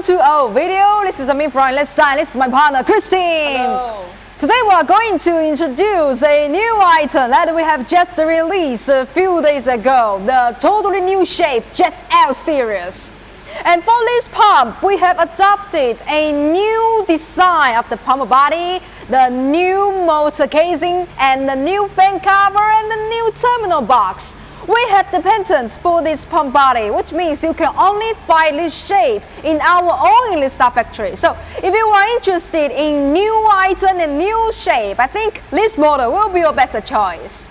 to our video. This is me from Elestar. This is my partner Christine. Hello. Today we are going to introduce a new item that we have just released a few days ago, the totally new shape Jet L series. And for this pump, we have adopted a new design of the pump body, the new motor casing, and the new fan cover, and the new terminal box. We have the patent for this pump body, which means you can only find this shape in our own Elestar factory. So if you are interested in new item and new shape, I think this model will be your best choice.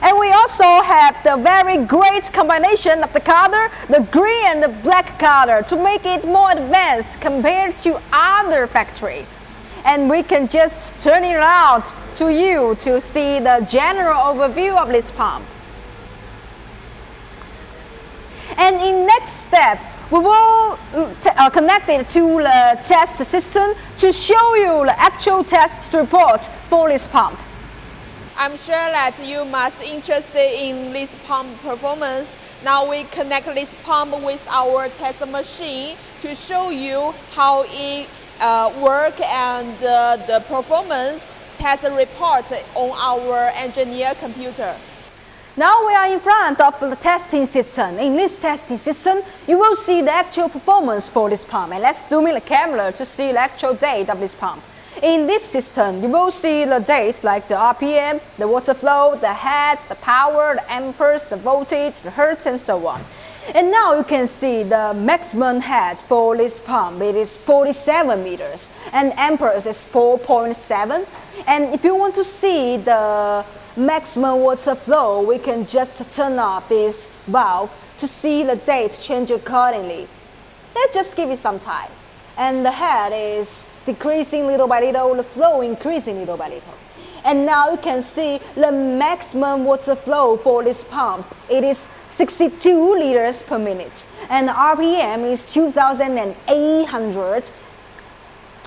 And we also have the very great combination of the color, the green and the black color, to make it more advanced compared to other factory. And we can just turn it out to you to see the general overview of this pump. And in next step, we will connect it to the test system to show you the actual test report for this pump. I'm sure that you must be interested in this pump performance. Now we connect this pump with our test machine to show you how it works and the performance test report on our engineer computer. Now we are in front of the testing system. In this testing system, you will see the actual performance for this pump. And let's zoom in the camera to see the actual date of this pump. In this system, you will see the dates like the RPM, the water flow, the head, the power, the amperes, the voltage, the hertz, and so on. And now you can see the maximum head for this pump. It is 47 meters, and amperes is 4.7. And if you want to see the maximum water flow, we can just turn off this valve to see the date change accordingly. Let's just give it some time. And the head is decreasing little by little, the flow increasing little by little. And now you can see the maximum water flow for this pump. It is 62 liters per minute, and the RPM is 2,800.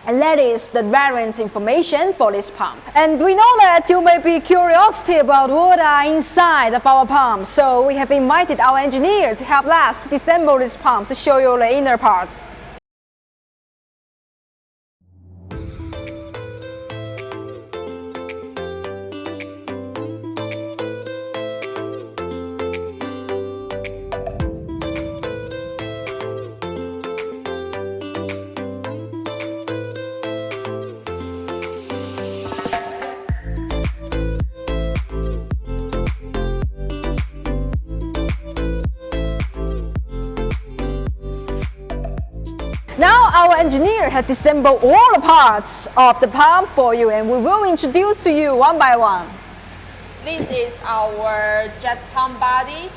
And that is the variance information for this pump. And we know that you may be curious about what are inside of our pump, so we have invited our engineer to help us to disassemble this pump to show you the inner parts. Now our engineer has disassembled all the parts of the pump for you, and we will introduce to you one by one. This is our jet pump body.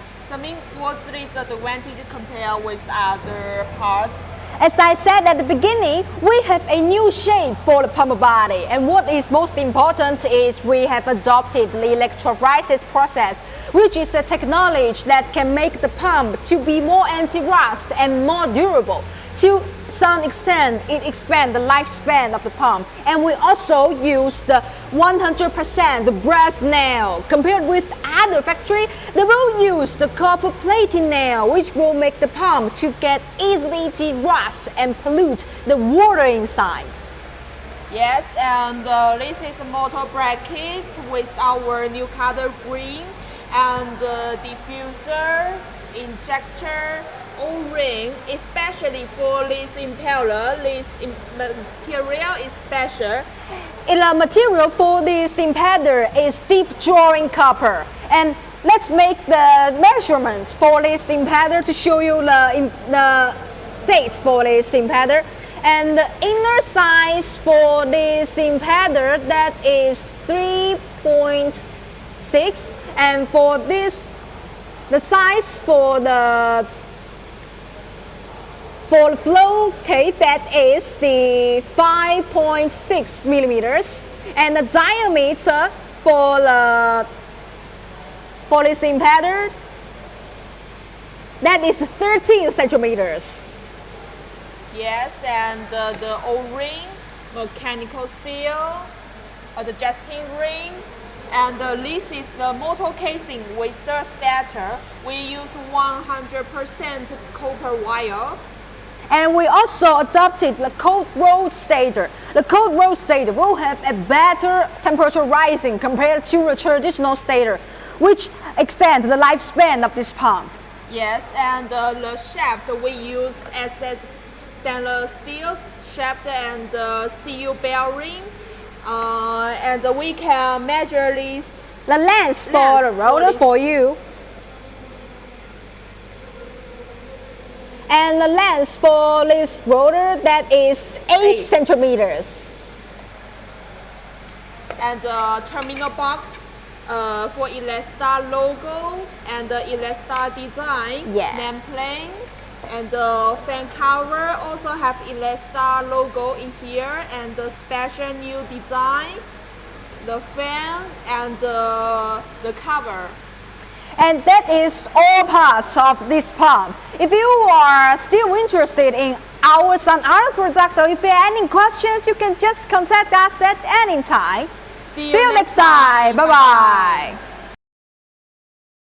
What's this advantage compared with other parts? As I said at the beginning, we have a new shape for the pump body, and what is most important is we have adopted the electrophoresis process, which is a technology that can make the pump to be more anti-rust and more durable. To some extent, it expands the lifespan of the pump. And we also use the 100% brass nail. Compared with other factory, they will use the copper plating nail, which will make the pump to get easily to rust and pollute the water inside. Yes, and this is a motor bracket with our new color green, and diffuser, injector, O-ring, especially for this impeller. This material is special. The material for this impeller is deep drawing copper. And let's make the measurements for this impeller to show you the dates for this impeller. And the inner size for this impeller, that is 3.6, and for this, the size for the flow case, that is the 5.6 millimeters, and the diameter for this impeller, that is 13 centimeters. Yes, and the O-ring, mechanical seal, adjusting ring, and this is the motor casing with the starter. We use 100% copper wire. And we also adopted the cold rolled stator. The cold rolled stator will have a better temperature rising compared to the traditional stator, which extends the lifespan of this pump. Yes, and the shaft we use SS stainless steel shaft and CU bearing, and we can measure this The length for the rotor for you. And the length for this rotor, that is 8 centimeters. And the terminal box for Elestar logo and the Elestar design, nameplate, and the fan cover also have Elestar logo in here, and the special new design, the fan and the cover. And that is all parts of this pump. If you are still interested in our some other product, or if you have any questions, you can just contact us at any time. See you next time. Bye bye.